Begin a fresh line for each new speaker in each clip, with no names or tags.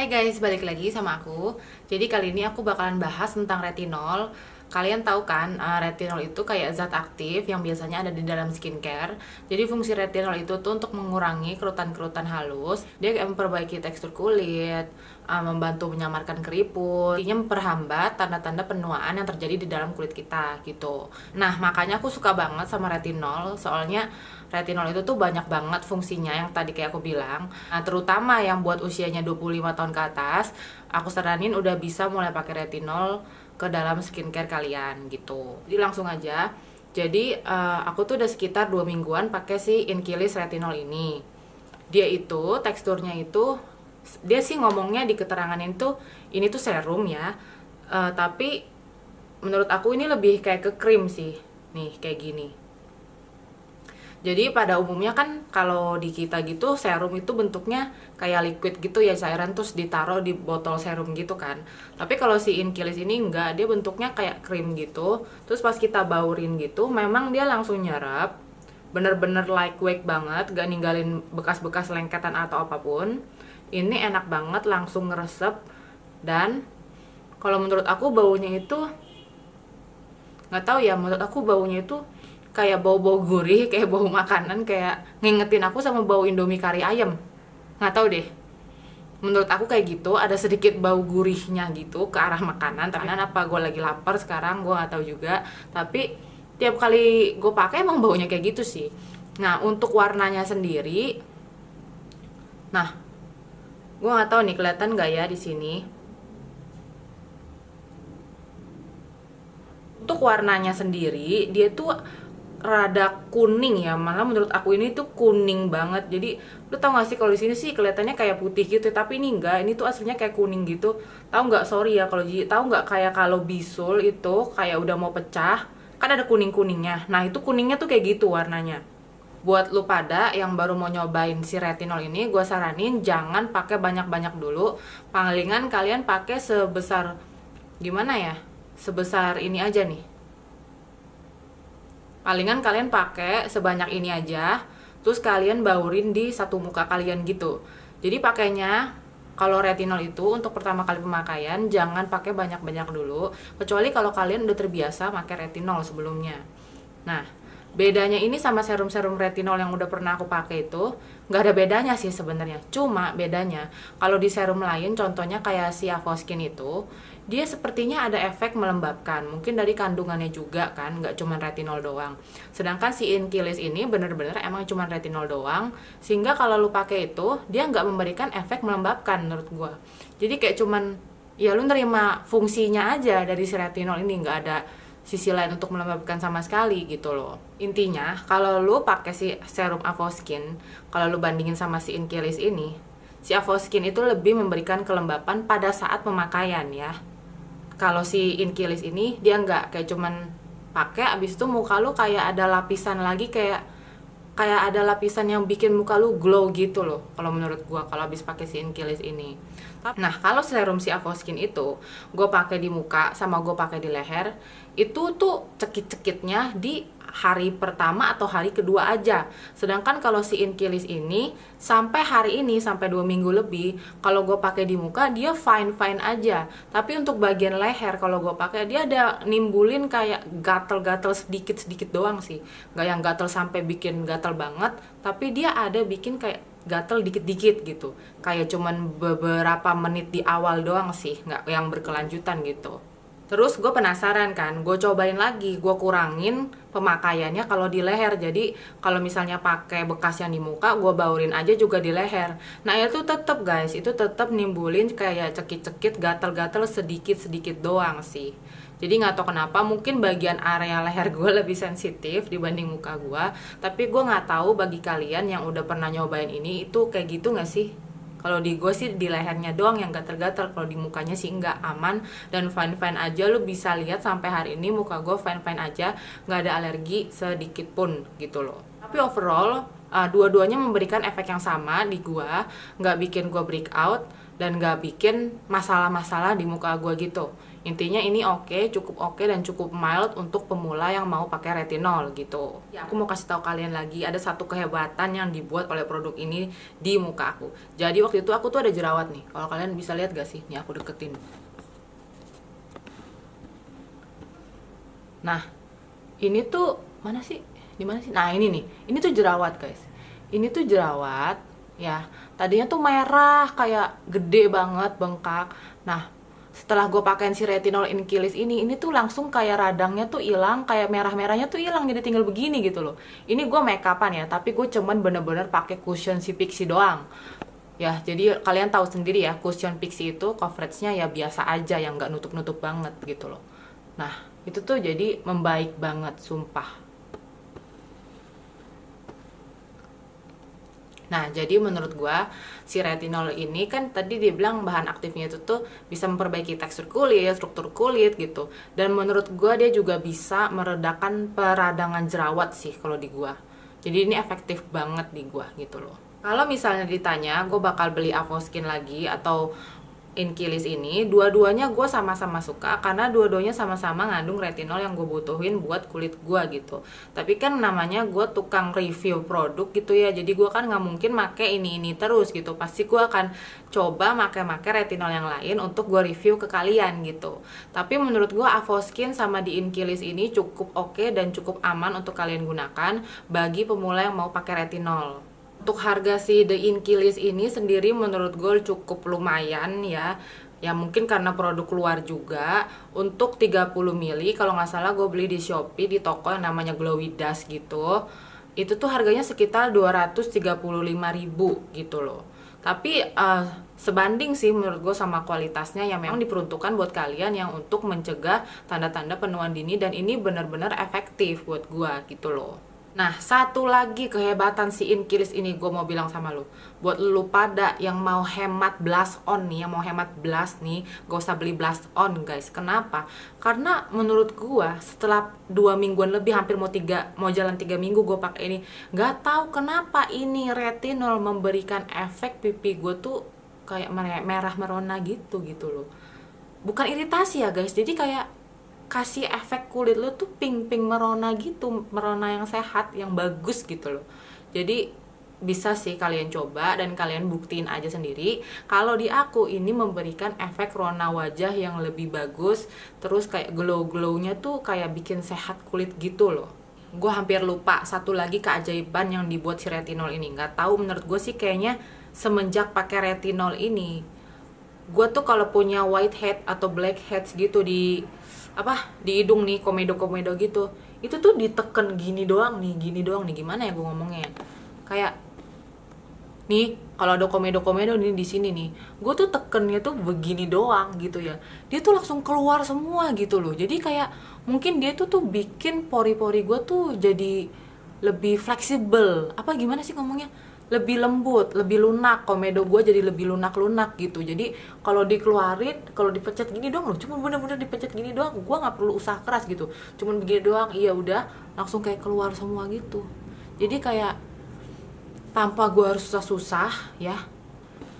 Hai guys, balik lagi sama aku. Jadi kali ini aku bakalan bahas tentang retinol. Kalian tahu kan, retinol itu kayak zat aktif yang biasanya ada di dalam skincare. Jadi fungsi retinol itu tuh untuk mengurangi kerutan-kerutan halus. Dia kayak memperbaiki tekstur kulit, membantu menyamarkan keriput, intinya memperhambat tanda-tanda penuaan yang terjadi di dalam kulit kita gitu. Nah, makanya aku suka banget sama retinol, soalnya retinol itu tuh banyak banget fungsinya yang tadi kayak aku bilang. Nah, terutama yang buat usianya 25 tahun ke atas, aku saranin udah bisa mulai pakai retinol ke dalam skincare kalian gitu. Jadi langsung aja. Jadi aku tuh udah sekitar 2 mingguan pakai si Inkilis retinol ini. Dia itu teksturnya itu, dia sih ngomongnya di keterangan itu ini tuh serum ya. Tapi menurut aku ini lebih kayak ke krim sih. Nih kayak gini. Jadi pada umumnya kan kalau di kita gitu serum itu bentuknya kayak liquid gitu ya, cairan terus ditaruh di botol serum gitu kan. Tapi kalau si Inkilis ini enggak, dia bentuknya kayak krim gitu. Terus pas kita baurin gitu, memang dia langsung nyerap. Bener-bener lightweight banget, gak ninggalin bekas-bekas lengketan atau apapun. Ini enak banget, langsung ngeresep. Dan kalau menurut aku baunya itu, nggak tahu ya, menurut aku baunya itu kayak bau-bau gurih, kayak bau makanan, kayak ngingetin aku sama bau Indomie kari ayam. Nggak tahu deh, menurut aku kayak gitu, ada sedikit bau gurihnya gitu ke arah makanan. Tapi apa gue lagi lapar sekarang, gue nggak tahu juga. Tapi tiap kali gue pakai emang baunya kayak gitu sih. Nah, untuk warnanya sendiri, nah gue nggak tahu nih kelihatan nggak ya di sini. Untuk warnanya sendiri, dia tuh rada kuning ya, malah menurut aku ini tuh kuning banget. Jadi lu tau gak sih kalau di sini sih kelihatannya kayak putih gitu, tapi ini enggak, ini tuh aslinya kayak kuning gitu. Tahu nggak, sorry ya kalau tahu nggak, kayak kalau bisul itu kayak udah mau pecah kan ada kuning kuningnya. Nah itu kuningnya tuh kayak gitu warnanya. Buat lu pada yang baru mau nyobain si retinol ini, gue saranin jangan pakai banyak-banyak dulu. Palingan kalian pakai sebesar, gimana ya, sebesar ini aja nih. Palingan kalian pakai sebanyak ini aja, terus kalian baurin di satu muka kalian gitu. Jadi pakainya, kalau retinol itu untuk pertama kali pemakaian jangan pakai banyak-banyak dulu, kecuali kalau kalian udah terbiasa pakai retinol sebelumnya. Nah, bedanya ini sama serum-serum retinol yang udah pernah aku pakai itu nggak ada bedanya sih sebenarnya. Cuma bedanya kalau di serum lain, contohnya kayak si Avoskin itu, dia sepertinya ada efek melembabkan. Mungkin dari kandungannya juga kan, nggak cuma retinol doang. Sedangkan si Inkilis ini bener-bener emang cuma retinol doang, sehingga kalau lu pakai itu dia nggak memberikan efek melembabkan menurut gua. Jadi kayak cuman ya lu nerima fungsinya aja dari si retinol ini, nggak ada sisi lain untuk melembabkan sama sekali gitu loh. Intinya kalau lu pakai si serum Avoskin, kalau lu bandingin sama si Inkilis ini, si Avoskin itu lebih memberikan kelembapan pada saat pemakaian ya. Kalau si Inkilis ini dia nggak, kayak cuman pakai abis itu muka lu kayak ada lapisan lagi, kayak ada lapisan yang bikin muka lu glow gitu loh kalau menurut gua kalau habis pakai si Inkilis ini. Nah, kalau serum si Avoskin itu gue pakai di muka sama gue pakai di leher, itu tuh cekit-cekitnya di hari pertama atau hari kedua aja. Sedangkan kalau si Inkilis ini sampai hari ini, sampai 2 minggu lebih, kalau gue pakai di muka dia fine-fine aja. Tapi untuk bagian leher kalau gue pakai dia ada nimbulin kayak gatel-gatel sedikit-sedikit doang sih. Gak yang gatel sampai bikin gatel banget, tapi dia ada bikin kayak gatel dikit-dikit gitu, kayak cuman beberapa menit di awal doang sih, nggak yang berkelanjutan gitu. Terus gue penasaran kan, gue cobain lagi, gue kurangin pemakaiannya kalau di leher. Jadi kalau misalnya pakai bekas yang di muka, gue baurin aja juga di leher. Nah itu tetep guys, itu tetep nimbulin kayak cekit-cekit, gatel-gatel sedikit-sedikit doang sih. Jadi nggak tahu kenapa, mungkin bagian area leher gue lebih sensitif dibanding muka gue. Tapi gue nggak tahu bagi kalian yang udah pernah nyobain ini itu kayak gitu nggak sih? Kalau di gue sih di lehernya doang yang gatel-gatel, kalau di mukanya sih nggak, aman dan fine-fine aja. Lu bisa lihat sampai hari ini muka gue fine-fine aja, nggak ada alergi sedikit pun gitu loh. Tapi overall dua-duanya memberikan efek yang sama di gue, nggak bikin gue break out. dan gak bikin masalah-masalah di muka gue gitu. Intinya ini oke, cukup oke dan cukup mild untuk pemula yang mau pakai retinol gitu. Ya, aku mau kasih tahu kalian lagi ada satu kehebatan yang dibuat oleh produk ini di muka aku. Jadi waktu itu aku tuh ada jerawat nih. Kalau kalian bisa lihat gak sih? Nih aku deketin. Nah, ini tuh mana sih? Di mana sih? Nah, ini nih. Ini tuh jerawat, guys. Ini tuh jerawat ya. Tadinya tuh merah kayak gede banget, bengkak. Nah, setelah gue pakein si retinol Inkilis ini tuh langsung kayak radangnya tuh hilang, kayak merah-merahnya tuh hilang, jadi tinggal begini gitu loh. Ini gue make upan ya, tapi gue cuman bener-bener pakai cushion si Pixi doang. Ya, jadi kalian tahu sendiri ya, cushion Pixi itu coveragenya ya biasa aja, yang nggak nutup-nutup banget gitu loh. Nah, itu tuh jadi membaik banget, sumpah. Nah, jadi menurut gua si retinol ini kan tadi dia bilang bahan aktifnya itu tuh bisa memperbaiki tekstur kulit, struktur kulit gitu. Dan menurut gua dia juga bisa meredakan peradangan jerawat sih kalau di gua. Jadi ini efektif banget di gua gitu loh. Kalau misalnya ditanya, gue bakal beli Avoskin lagi atau Inkilis ini, dua-duanya gue sama-sama suka karena dua-duanya sama-sama ngandung retinol yang gue butuhin buat kulit gue gitu. Tapi kan namanya gue tukang review produk gitu ya, jadi gue kan nggak mungkin make ini terus gitu. Pasti gue akan coba make retinol yang lain untuk gue review ke kalian gitu. Tapi menurut gue Avoskin sama di Inkilis ini cukup oke dan cukup aman untuk kalian gunakan bagi pemula yang mau pakai retinol. Untuk harga si The Inkilis ini sendiri menurut gue cukup lumayan ya. Ya mungkin karena produk luar juga. Untuk 30 mili kalau nggak salah gue beli di Shopee di toko yang namanya Glowy Dust gitu. Itu tuh harganya sekitar 235.000 gitu loh. Tapi sebanding sih menurut gue sama kualitasnya yang memang diperuntukkan buat kalian yang untuk mencegah tanda-tanda penuaan dini, dan ini benar-benar efektif buat gue gitu loh. Nah, satu lagi kehebatan si Inkilis ini gue mau bilang sama lu. Buat lu pada yang mau hemat blast on nih, yang mau hemat blast nih, gak usah beli blast on guys. Kenapa? Karena menurut gue setelah 2 mingguan lebih, hampir mau jalan 3 minggu gue pakai ini, gak tahu kenapa ini retinol memberikan efek pipi gue tuh kayak merah merona gitu loh. Bukan iritasi ya guys, jadi kayak kasih efek kulit lu tuh pink merona gitu, merona yang sehat, yang bagus gitu loh. Jadi bisa sih kalian coba dan kalian buktiin aja sendiri kalau di aku ini memberikan efek rona wajah yang lebih bagus, terus kayak glow-glownya tuh kayak bikin sehat kulit gitu loh. Gue hampir lupa satu lagi keajaiban yang dibuat si retinol ini. Nggak tahu, menurut gue sih kayaknya semenjak pakai retinol ini, gue tuh kalau punya whitehead atau blackheads gitu di hidung nih, komedo gitu, itu tuh diteken gini doang nih, gimana ya gue ngomongnya, kayak nih kalau ada komedo nih di sini nih, gue tuh tekennya tuh begini doang gitu ya, dia tuh langsung keluar semua gitu loh. Jadi kayak mungkin dia tuh bikin pori-pori gue tuh jadi lebih fleksibel, apa gimana sih ngomongnya, lebih lembut, lebih lunak, komedo gue jadi lebih lunak gitu. Jadi kalau dikeluarin, kalau dipencet gini doang loh, cuma bener-bener dipencet gini doang, gue nggak perlu usaha keras gitu, cuman begini doang, iya udah langsung kayak keluar semua gitu. Jadi kayak tanpa gue harus susah-susah ya,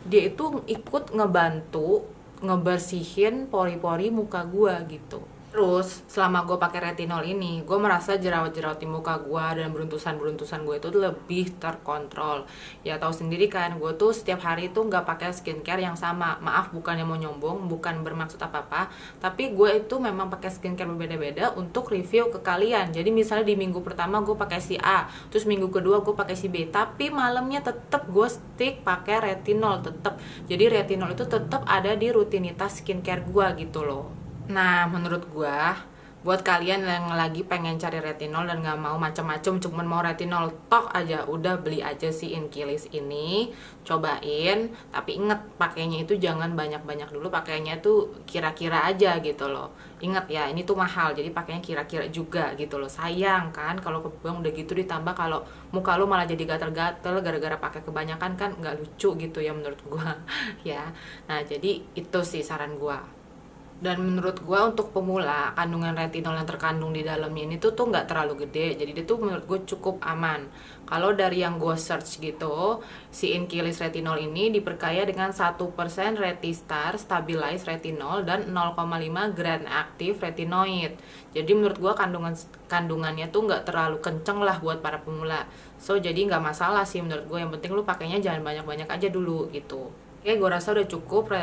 dia itu ikut ngebantu ngebersihin pori-pori muka gue gitu. Terus selama gue pakai retinol ini, gue merasa jerawat-jerawat di muka gue dan beruntusan gue itu lebih terkontrol. Ya tahu sendiri kan, gue tuh setiap hari tuh nggak pakai skincare yang sama. Maaf, bukannya mau nyombong, bukan bermaksud apa-apa, tapi gue itu memang pakai skincare berbeda-beda untuk review ke kalian. Jadi misalnya di minggu pertama gue pakai si A, terus minggu kedua gue pakai si B, tapi malamnya tetap gue stick pakai retinol tetap. Jadi retinol itu tetap ada di rutinitas skincare gue gitu loh. Nah, menurut gua, buat kalian yang lagi pengen cari retinol dan gak mau macam-macam, cuman mau retinol tok aja, udah beli aja si Inkilis ini, cobain. Tapi inget, pakainya itu jangan banyak-banyak dulu, pakainya tuh kira-kira aja gitu loh. Ingat ya, ini tuh mahal, jadi pakainya kira-kira juga gitu loh. Sayang kan kalau kebuang udah gitu, ditambah kalau muka lu malah jadi gatel-gatel gara-gara pakai kebanyakan, kan nggak lucu gitu ya menurut gua. Ya, nah jadi itu sih saran gua. Dan menurut gua untuk pemula, kandungan retinol yang terkandung di dalamnya ini tuh nggak terlalu gede, jadi dia tuh menurut gue cukup aman. Kalau dari yang gue search gitu, si Inkilis retinol ini diperkaya dengan 1% Retistar Stabilized Retinol dan 0,5 gram aktif retinoid. Jadi menurut gue kandungannya tuh nggak terlalu kenceng lah buat para pemula. So jadi nggak masalah sih menurut gue, yang penting lu pakainya jangan banyak-banyak aja dulu gitu. Oke, gue rasa udah cukup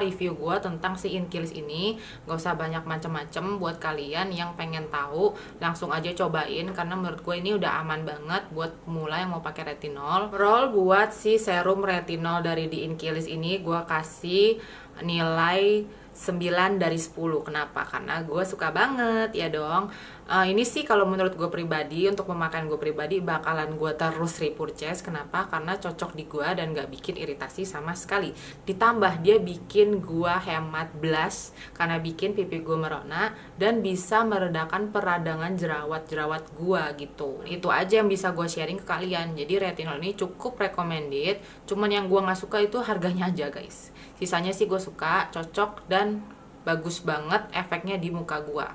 review gue tentang si Inkilis ini. Gak usah banyak macem-macem. Buat kalian yang pengen tahu, langsung aja cobain karena menurut gue ini udah aman banget buat pemula yang mau pakai retinol. Overall buat si serum retinol dari di Inkilis ini gue kasih nilai 9 dari 10. Kenapa? Karena gue suka banget ya dong. Ini sih kalau menurut gue pribadi, untuk pemakaian gue pribadi bakalan gue terus repurchase. Kenapa? Karena cocok di gue dan gak bikin iritasi sama sekali. Ditambah dia bikin gue hemat blush karena bikin pipi gue merona dan bisa meredakan peradangan jerawat-jerawat gue gitu. Itu aja yang bisa gue sharing ke kalian. Jadi retinol ini cukup recommended. Cuman yang gue gak suka itu harganya aja guys. Sisanya sih gue suka, cocok, dan bagus banget efeknya di muka gue.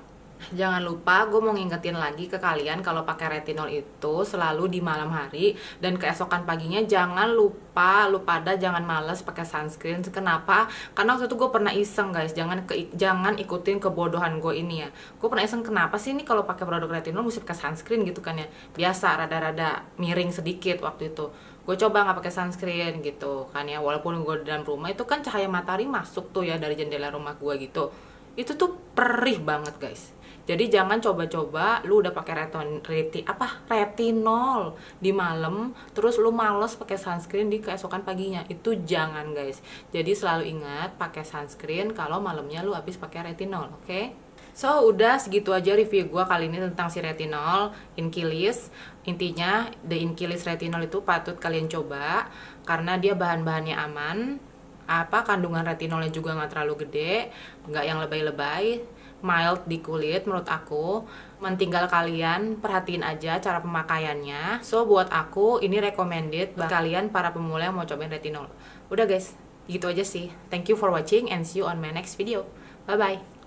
Jangan lupa gue mau ngingetin lagi ke kalian kalau pakai retinol itu selalu di malam hari, dan keesokan paginya jangan lupa, lu pada jangan males pakai sunscreen. Kenapa? Karena waktu itu gue pernah iseng guys, jangan ikutin kebodohan gue ini ya. Gue pernah iseng, kenapa sih ini kalau pakai produk retinol mesti pakai sunscreen gitu kan ya. Biasa rada-rada miring sedikit waktu itu. Gue coba nggak pakai sunscreen gitu kan ya, walaupun gue di dalam rumah itu kan cahaya matahari masuk tuh ya dari jendela rumah gue gitu, itu tuh perih banget guys. Jadi jangan coba-coba lu udah pakai retinol di malam terus lu males pakai sunscreen di keesokan paginya, itu jangan guys. Jadi selalu ingat pakai sunscreen kalau malamnya lu habis pakai retinol, oke? So, udah segitu aja review gue kali ini tentang si retinol Inkilis. Intinya, the Inkilis retinol itu patut kalian coba karena dia bahan-bahannya aman. Kandungan retinolnya juga nggak terlalu gede, nggak yang lebay-lebay, mild di kulit menurut aku. Tinggal kalian perhatiin aja cara pemakaiannya. So, buat aku ini recommended buat kalian para pemula yang mau cobain retinol. Udah guys, gitu aja sih. Thank you for watching and see you on my next video. Bye-bye.